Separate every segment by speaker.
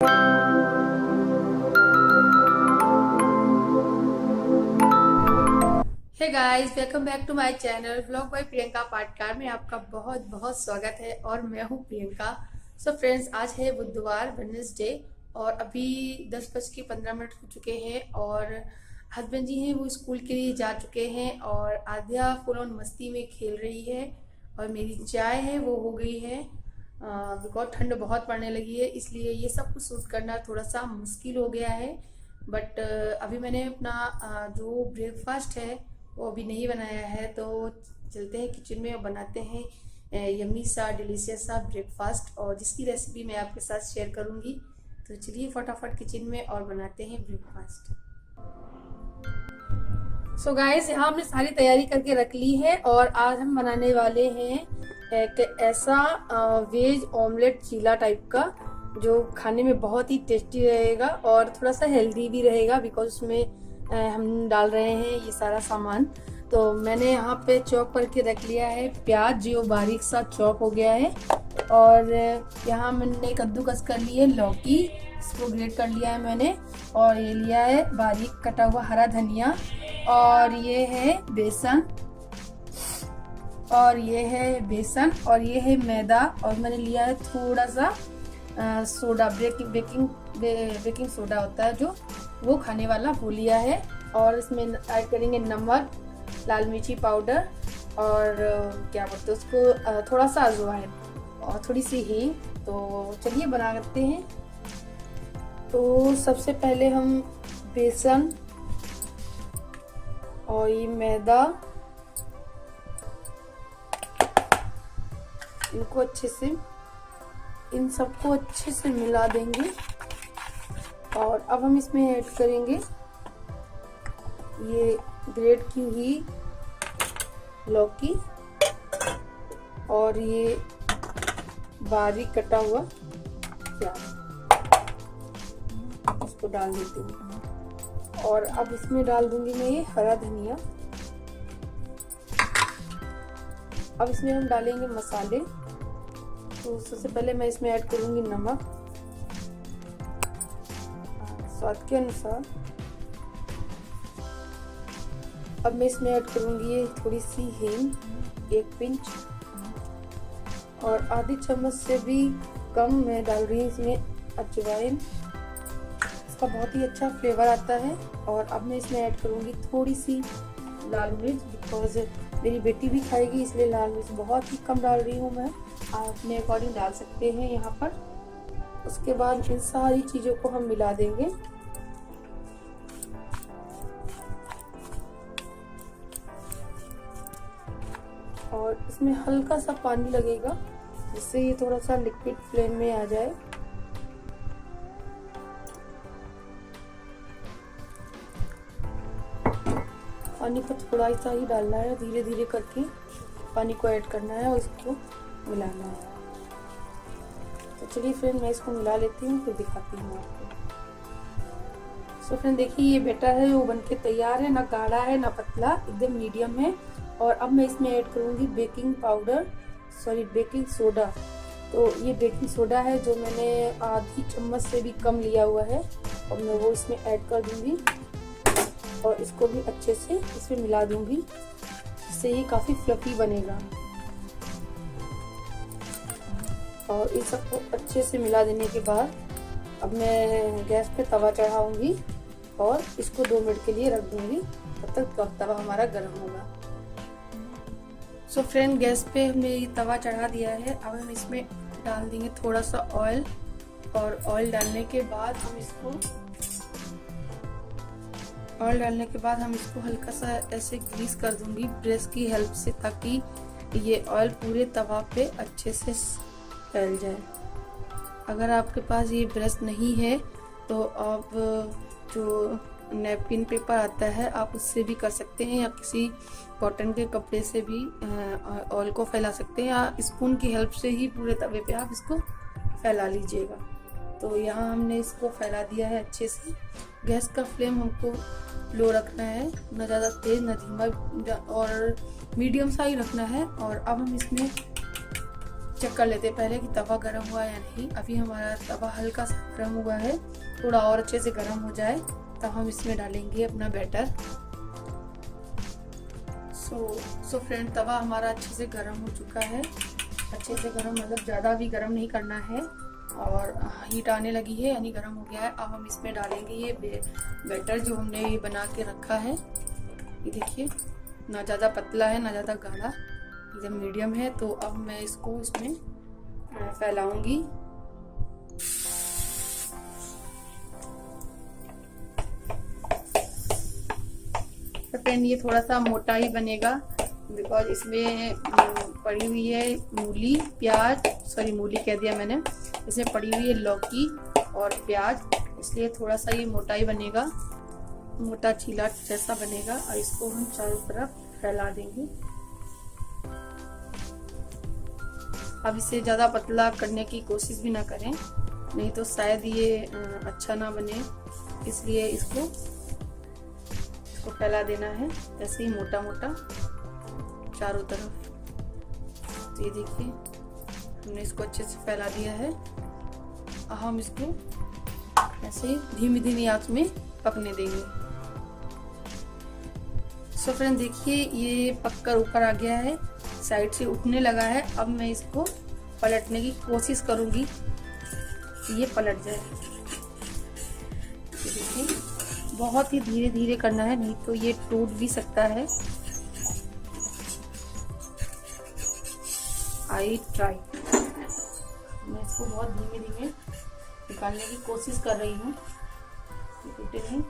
Speaker 1: Hey guys, welcome back to my channel vlog by Priyanka Patkar में आपका बहुत बहुत स्वागत है और मैं हूं प्रियंका। सो फ्रेंड्स, आज है बुधवार वेडनेसडे और अभी 10:15 हो चुके हैं और हस्बैंड जी हैं वो स्कूल के लिए जा चुके हैं और आद्या फुल ऑन मस्ती में खेल रही है और मेरी चाय है वो हो गई है बिकॉज ठंड बहुत पड़ने लगी है, इसलिए ये सब कुछ शूट करना थोड़ा सा मुश्किल हो गया है। बट अभी मैंने अपना जो ब्रेकफास्ट है वो अभी नहीं बनाया है, तो चलते हैं किचन में और बनाते हैं यम्मी सा डिलीशियस सा ब्रेकफास्ट और जिसकी रेसिपी मैं आपके साथ शेयर करूंगी। तो चलिए फटाफट किचन में और बनाते हैं ब्रेकफास्ट। सो गाइस, यहाँ हमने सारी तैयारी करके रख ली है और आज हम बनाने वाले हैं एक ऐसा वेज ऑमलेट चीला टाइप का जो खाने में बहुत ही टेस्टी रहेगा और थोड़ा सा हेल्दी भी रहेगा बिकॉज उसमें हम डाल रहे हैं ये सारा सामान। तो मैंने यहाँ पे चॉप करके रख लिया है प्याज जो बारीक सा चॉप हो गया है और यहाँ मैंने कद्दूकस कर ली है लौकी, इसको ग्रेट कर लिया है मैंने और ये लिया है बारीक कटा हुआ हरा धनिया और ये है बेसन और ये है मैदा और मैंने लिया है थोड़ा सा सोडा, बेकिंग सोडा होता है जो वो खाने वाला वो लिया है और इसमें ऐड करेंगे नमक, लाल मिर्ची पाउडर और क्या बोलते हैं उसको थोड़ा सा अजवाइन और थोड़ी सी हींग। तो चलिए बना करते हैं। तो सबसे पहले हम बेसन और ये मैदा इन सबको अच्छे से मिला देंगे और अब हम इसमें ऐड करेंगे ये ग्रेट की हुई लौकी और ये बारीक कटा हुआ प्याज, इसको डाल देती हूँ और अब इसमें डाल दूंगी मैं ये हरा धनिया। अब इसमें हम डालेंगे मसाले। तो सबसे पहले मैं इसमें ऐड करूंगी नमक स्वाद के अनुसार। अब मैं इसमें ऐड करूंगी ये थोड़ी सी हींग, एक पिंच और आधी चम्मच से भी कम मैं डाल रही हूँ इसमें अजवाइन, इसका बहुत ही अच्छा फ्लेवर आता है। और अब मैं इसमें ऐड करूंगी थोड़ी सी लाल मिर्च बिकॉज मेरी बेटी भी खाएगी, इसलिए लाल मिर्च बहुत ही कम डाल रही हूँ मैं, आप अपने अकॉर्डिंग डाल सकते हैं यहाँ पर। उसके बाद इन सारी चीज़ों को हम मिला देंगे और इसमें हल्का सा पानी लगेगा जिससे ये थोड़ा सा लिक्विड फ्लेम में आ जाए। पानी को थोड़ा सा ही डालना है, धीरे धीरे करके पानी को ऐड करना है और इसको मिलाना है। तो चलिए फ्रेंड, मैं इसको मिला लेती हूँ फिर दिखाती हूँ आपको। सो फ्रेंड देखिए, ये बैटर है वो बनके तैयार है, ना गाढ़ा है ना पतला, एकदम मीडियम है। और अब मैं इसमें ऐड करूँगी बेकिंग सोडा। तो ये बेकिंग सोडा है जो मैंने आधी चम्मच से भी कम लिया हुआ है और मैं वो इसमें ऐड कर दूंगी और इसको भी अच्छे से इसमें मिला दूंगी, इससे ये काफ़ी फ्लफी बनेगा। और इस सबको अच्छे से मिला देने के बाद अब मैं गैस पे तवा चढ़ाऊंगी और इसको 2 मिनट के लिए रख दूंगी, तब तक तवा हमारा गर्म होगा। सो फ्रेंड, गैस पे हमने ये तवा चढ़ा दिया है। अब हम इसमें डाल देंगे थोड़ा सा ऑयल और ऑयल डालने के बाद हम इसको हल्का सा ऐसे ग्रीस कर दूंगी ब्रश की हेल्प से, ताकि ये ऑयल पूरे तवा पे अच्छे से फैल जाए। अगर आपके पास ये ब्रश नहीं है तो आप जो नैपकिन पेपर आता है आप उससे भी कर सकते हैं या किसी कॉटन के कपड़े से भी ऑयल को फैला सकते हैं या स्पून की हेल्प से ही पूरे तवे पे आप इसको फैला लीजिएगा। तो यहाँ हमने इसको फैला दिया है अच्छे से। गैस का फ्लेम हमको लो रखना है, ना ज़्यादा तेज ना धीमा और मीडियम सा ही रखना है। और अब हम इसमें चेक कर लेते हैं पहले कि तवा गर्म हुआ है या नहीं। अभी हमारा तवा हल्का सा गर्म हुआ है, थोड़ा और अच्छे से गर्म हो जाए तब हम इसमें डालेंगे अपना बैटर। सो फ्रेंड, तवा हमारा अच्छे से गर्म हो चुका है। अच्छे से गर्म मतलब ज़्यादा भी गर्म नहीं करना है, और हीट आने लगी है यानी गर्म हो गया है। अब हम इसमें डालेंगे ये बैटर जो हमने ये बना के रखा है। ये देखिए, ना ज़्यादा पतला है ना ज़्यादा गाढ़ा, एकदम मीडियम है। तो अब मैं इसको इसमें फैलाऊंगी। तो फ्रेंड, ये थोड़ा सा मोटा ही बनेगा बिकॉज इसमें पड़ी हुई है मूली, प्याज, सॉरी मूली कह दिया मैंने, इसमें पड़ी हुई है लौकी और प्याज, इसलिए थोड़ा सा ये मोटा ही बनेगा, मोटा चीला जैसा बनेगा। और इसको हम चारों तरफ फैला देंगे। अब इसे ज़्यादा पतला करने की कोशिश भी ना करें, नहीं तो शायद ये अच्छा ना बने, इसलिए इसको फैला देना है ऐसे ही मोटा मोटा चारों तरफ। तो ये देखिए, हमने इसको अच्छे से फैला दिया है। हम इसको ऐसे धीमी धीमी आंच में पकने देंगे। सो फ्रेंड, देखिए ये पककर ऊपर आ गया है, साइड से उठने लगा है। अब मैं इसको पलटने की कोशिश करूंगी कि ये पलट जाए। देखिए, बहुत ही धीरे धीरे करना है, नहीं तो ये टूट भी सकता है। I try. मैं इसको बहुत धीमे धीमे निकालने की कोशिश कर रही हूँ, टूटे नहीं।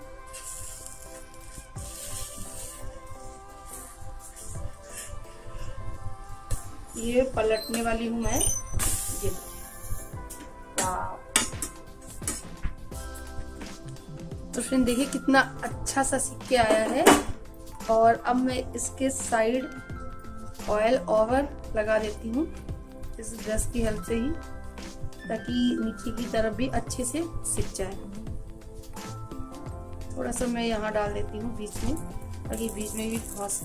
Speaker 1: ये पलटने वाली हूँ मैं। ये तो फ्रेंड देखिए कितना अच्छा सा सिक के आया है। और अब मैं इसके साइड ऑयल ओवर लगा देती हूँ इस ब्रश की हेल्प से ही, ताकि नीचे की तरफ भी अच्छे से सिक जाए। थोड़ा सा मैं यहाँ डाल देती हूँ बीच में, ताकि बीच में भी फंस।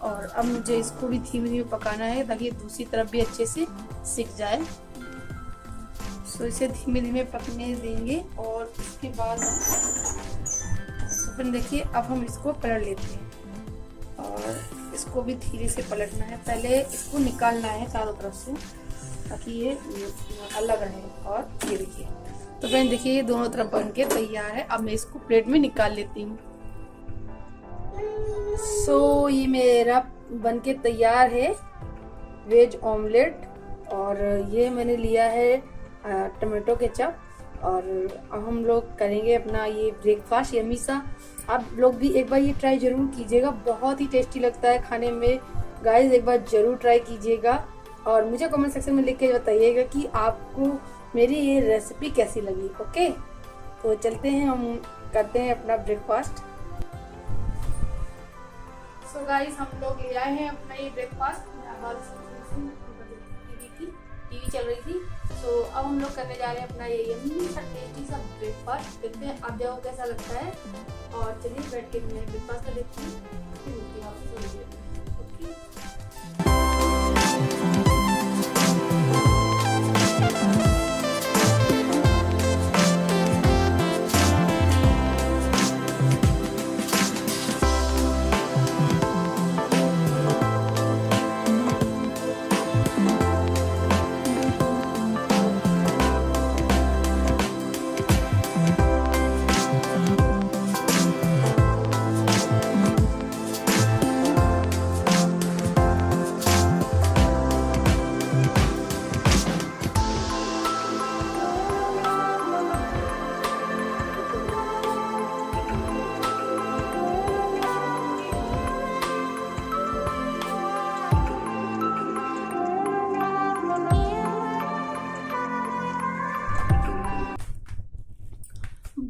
Speaker 1: और अब मुझे इसको भी धीमे धीमे पकाना है ताकि दूसरी तरफ भी अच्छे से सिक जाए। तो इसे धीमे धीमे पकने देंगे। और उसके बाद फिर देखिए, अब हम इसको पलट लेते हैं और इसको भी धीरे से पलटना है। पहले इसको निकालना है चारों तरफ से ताकि ये अलग रहे। और ये देखिए, तो फ्रेंड देखिए ये दोनों तरफ बन के तैयार है। अब मैं इसको प्लेट में निकाल लेती हूँ। सो ये मेरा बन के तैयार है वेज ऑमलेट। और ये मैंने लिया है टमाटो केचप। और अब हम लोग करेंगे अपना ये ब्रेकफास्ट यम्मी सा। आप लोग भी एक बार ये ट्राई जरूर कीजिएगा, बहुत ही टेस्टी लगता है खाने में। गाइस एक बार जरूर ट्राई कीजिएगा और मुझे कमेंट सेक्शन में लिख के बताइएगा कि आपको मेरी ये रेसिपी कैसी लगी। ओके, तो चलते हैं, हम करते हैं अपना ब्रेकफास्ट। सो गाइस, हम लोग ले आए हैं अपना ये ब्रेकफास्ट। टीवी चल रही थी। तो अब हम लोग करने जा रहे हैं अपना ये यम्मी सा टेस्टी सा ब्रेकफास्ट। देखते हैं आप जाओ कैसा लगता है। और चलिए बैठ के मैं ब्रेकफास्ट कर लेती हूँ, फिर मिलती हूँ आपसे थोड़ी देर में। ओके।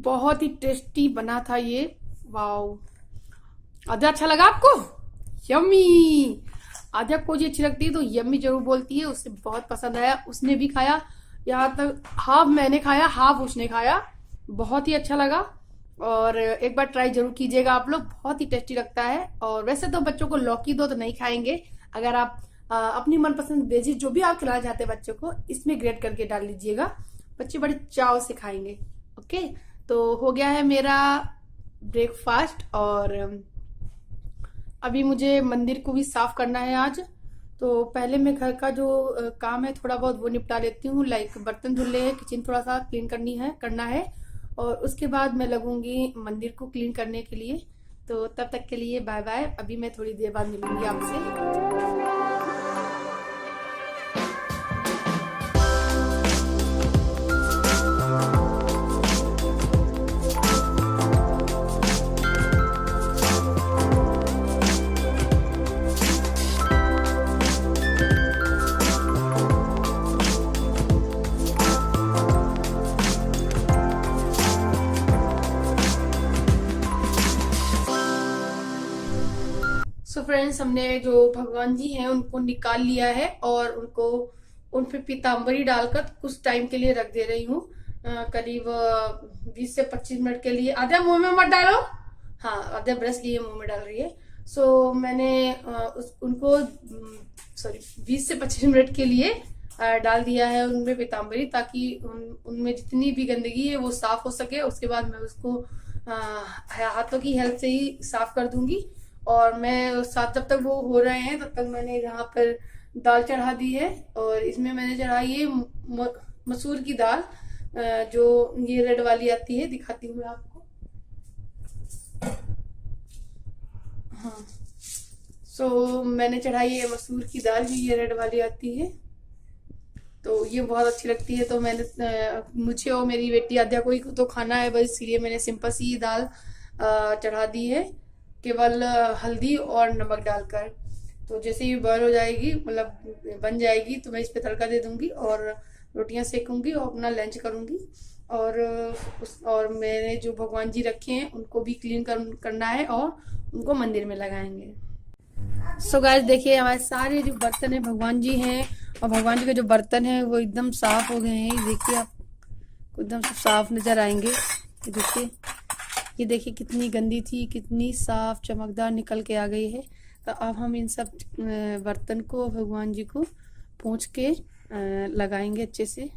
Speaker 1: बहुत ही टेस्टी बना था ये। वाओ, आधा अच्छा लगा आपको? यम्मी। आधा को जी अच्छी लगती है तो यम्मी जरूर बोलती है, उसे बहुत पसंद आया, उसने भी खाया। यहाँ तक हाफ मैंने खाया, हाफ उसने खाया। बहुत ही अच्छा लगा और एक बार ट्राई जरूर कीजिएगा आप लोग, बहुत ही टेस्टी लगता है। और वैसे तो बच्चों को लौकी दो तो नहीं खाएंगे, अगर आप अपनी मनपसंद वेजी जो भी आप खिलाना चाहते हैं बच्चों को, इसमें ग्रेट करके डाल लीजिएगा। बच्चे बड़े चाव से खाएंगे। ओके, तो हो गया है मेरा ब्रेकफास्ट और अभी मुझे मंदिर को भी साफ करना है आज। तो पहले मैं घर का जो काम है थोड़ा बहुत वो निपटा लेती हूँ, लाइक बर्तन धुलने हैं, किचन थोड़ा सा क्लीन करना है और उसके बाद मैं लगूंगी मंदिर को क्लीन करने के लिए। तो तब तक के लिए बाय बाय। अभी मैं थोड़ी देर बाद मिलूंगी आपसे। सो फ्रेंड्स, हमने जो भगवान जी हैं उनको निकाल लिया है और उनको उन पे पीताम्बरी डालकर कुछ टाइम के लिए रख दे रही हूँ, करीब 20 से 25 मिनट के लिए। आधा मुंह में मत डालो, हाँ आधा ब्रश लिए मुंह में डाल रही है। सो मैंने उनको 20 से 25 मिनट के लिए डाल दिया है उनमें पीताम्बरी, ताकि उनमें जितनी भी गंदगी है वो साफ हो सके। उसके बाद मैं उसको हाथों की हेल्प से ही साफ कर दूंगी। और मैं साथ जब तक वो हो रहे हैं तब तक मैंने यहाँ पर दाल चढ़ा दी है और इसमें मैंने चढ़ाई है मसूर की दाल, जो ये रेड वाली आती है, दिखाती हूँ मैं आपको। हाँ, सो मैंने चढ़ाई है मसूर की दाल, जो ये रेड वाली आती है, तो ये बहुत अच्छी लगती है। तो मैंने मुझे और मेरी बेटी आद्या को ही तो खाना है बस, इसलिए मैंने सिंपल सी दाल चढ़ा दी है, केवल हल्दी और नमक डालकर। तो जैसे ही बॉयल हो जाएगी, मतलब बन जाएगी, तो मैं इस पे तड़का दे दूंगी और रोटियां सेकूंगी और अपना लंच करूंगी। और मैंने जो भगवान जी रखे हैं उनको भी क्लीन करना है और उनको मंदिर में लगाएंगे। सो गाइस, देखिए हमारे सारे जो बर्तन है भगवान जी हैं और भगवान जी के जो बर्तन है वो एकदम साफ हो गए हैं। ये देखिए, आप एकदम साफ नजर आएंगे। ये देखिए कितनी गंदी थी, कितनी साफ चमकदार निकल के आ गई है। तो अब हम इन सब बर्तन को भगवान जी को पोंछ के लगाएंगे अच्छे से।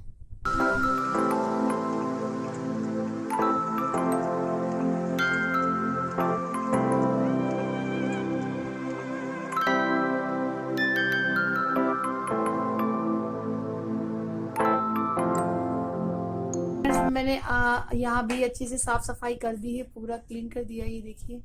Speaker 1: मैंने यहाँ भी अच्छे से साफ सफाई कर दी है, पूरा क्लीन कर दिया है। ये देखिए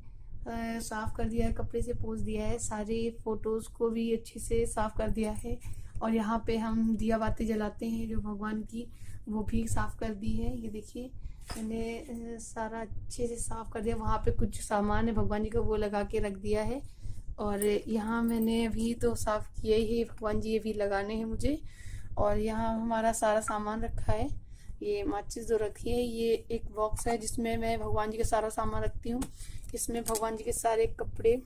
Speaker 1: साफ कर दिया है, कपड़े से पोंछ दिया है, सारे फोटोज को भी अच्छे से साफ कर दिया है। और यहाँ पे हम दिया बाती जलाते हैं जो भगवान की, वो भी साफ कर दी है। ये देखिए मैंने सारा अच्छे से साफ कर दिया। वहाँ पे कुछ सामान है भगवान जी का, वो लगा के रख दिया है। और यहाँ मैंने अभी तो साफ किया ही, भगवान जी ये भी लगाने हैं मुझे। और यहाँ हमारा सारा सामान रखा है। ये माचिस जो रखी है, ये एक बॉक्स है जिसमें मैं भगवान जी का सारा सामान रखती हूँ। इसमें भगवान जी के सारे कपड़े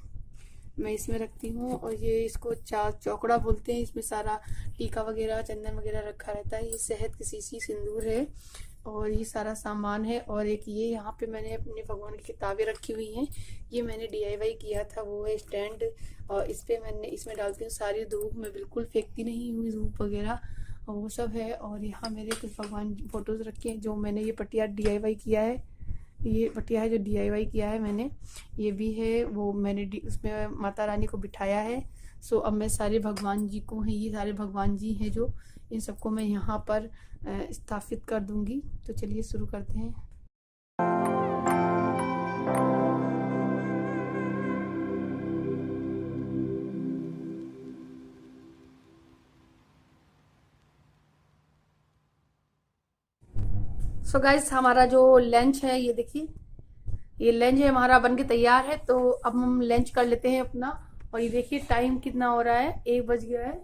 Speaker 1: मैं इसमें रखती हूँ। और ये इसको चौकड़ा बोलते हैं। इसमें सारा टीका वगैरह, चंदन वगैरह रखा रहता है। ये शहद की शीशी, सिंदूर है और ये सारा सामान है। और एक ये यहाँ पे मैंने अपने भगवान की किताबें रखी हुई हैं। ये मैंने DIY किया था, वो है स्टैंड। और इस पे मैंने इसमें डालती हूँ सारी धूप, मैं बिल्कुल फेंकती नहीं हुई धूप वगैरह, और वो सब है। और यहाँ मेरे कुछ भगवान फोटोज रखे हैं जो मैंने, ये पटिया DIY किया है, ये पटिया है जो DIY किया है मैंने। ये भी है, वो मैंने उसमें माता रानी को बिठाया है। सो अब मैं सारे भगवान जी को हैं, ये सारे भगवान जी हैं जो, इन सबको मैं यहाँ पर स्थापित कर दूंगी। तो चलिए शुरू करते हैं। सो गाइस, हमारा जो लंच है, ये देखिए ये लंच है हमारा बन के तैयार है। तो अब हम लंच कर लेते हैं अपना। और ये देखिए टाइम कितना हो रहा है, 1 बज गया है।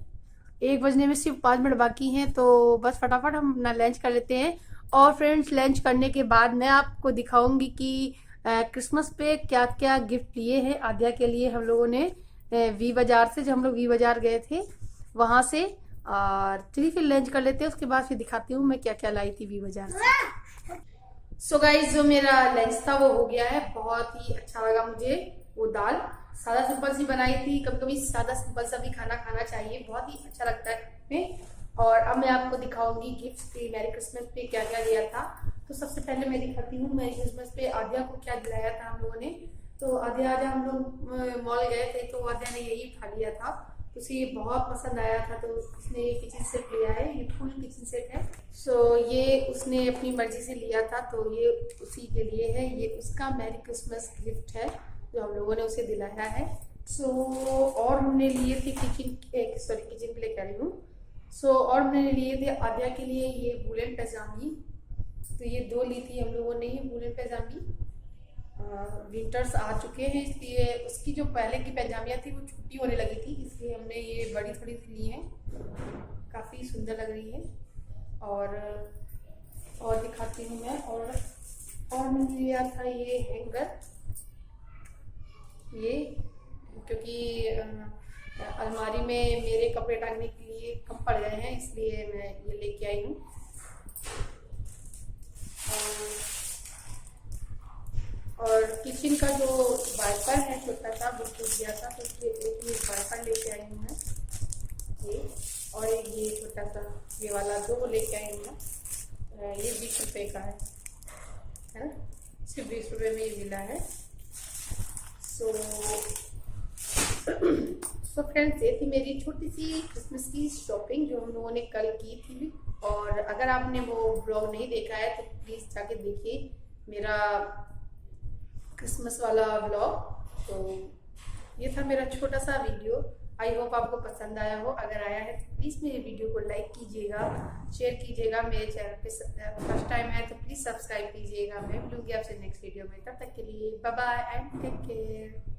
Speaker 1: 1 बजने में सिर्फ 5 मिनट बाकी हैं, तो बस फटाफट हम अपना लंच कर लेते हैं। और फ्रेंड्स, लंच करने के बाद मैं आपको दिखाऊंगी कि क्रिसमस पे क्या क्या गिफ्ट लिए हैं आद्या के लिए हम लोगों ने वी बाजार से, जब हम लोग वी बाजार गए थे वहां से। और चलिए फिर लंच कर लेते हैं, उसके बाद फिर दिखाती हूँ मैं क्या क्या लाई थी वी बाजार से। सो गाइस, जो मेरा लंच था वो हो गया है। बहुत ही अच्छा लगा मुझे वो दाल, सादा सिंपल सी बनाई थी। कभी कभी सादा सिंपल सा भी खाना खाना चाहिए, बहुत ही अच्छा लगता है में। और अब मैं आपको दिखाऊंगी गिफ्ट पे, मैरी क्रिसमस पे क्या क्या दिया था। तो सबसे पहले मैं दिखाती हूँ मैरी क्रिसमस पे आद्या को क्या दिलाया था हम लोगों ने। तो आद्या हम लोग मॉल गए थे तो आद्या ने यही खा लिया था, तो उसे ये बहुत पसंद आया था। तो उसने ये किचन सेट लिया है, ये फुल किचन सेट है। सो ये उसने अपनी मर्जी से लिया था, तो ये उसी के लिए है, ये उसका मैरी क्रिसमस गिफ्ट है जो हम लोगों ने उसे दिलाया है। सो और हमने लिए थे किचन के लिए कह रही हूँ। सो और हमने लिए थे आद्या के लिए ये वूलन पैजामी। तो ये 2 ली थी हम लोगों ने ये वूलन पैजामी। विंटर्स आ चुके हैं इसलिए उसकी जो पहले की पैजामियाँ थी वो छुट्टी होने लगी थी, इसलिए हमने ये बड़ी थोड़ी सी ली हैं, काफ़ी सुंदर लग रही है। और दिखाती हूँ मैं। और मैंने लिया था ये हैंगर, ये क्योंकि अलमारी में मेरे कपड़े टांगने के लिए कम पड़ गए हैं, इसलिए मैं ये लेके आई हूँ। और किचन का जो वाइपर है छोटा सा वो टूट गया था, तो इसलिए एक ये वाइपर लेके आई हूँ मैं ये। और एक ये छोटा सा ये वाला 2 लेके आई हूँ मैं। ये 20 रुपये का है ना, सिर्फ 20 रुपये में ये मिला है। सो फ्रेंड्स, ये थी मेरी छोटी सी क्रिसमस की शॉपिंग जो हम लोगों ने कल की थी। और अगर आपने वो ब्लॉग नहीं देखा है तो प्लीज़ जाके देखिए मेरा क्रिसमस वाला ब्लॉग। तो ये था मेरा छोटा सा वीडियो, आई होप आपको पसंद आया हो। अगर आया है तो प्लीज़ मेरे वीडियो को लाइक कीजिएगा, शेयर कीजिएगा। मेरे चैनल पे फर्स्ट टाइम है तो प्लीज़ सब्सक्राइब कीजिएगा। मैं मिलूंगी आपसे नेक्स्ट वीडियो में, तब तक के लिए bye bye and take care.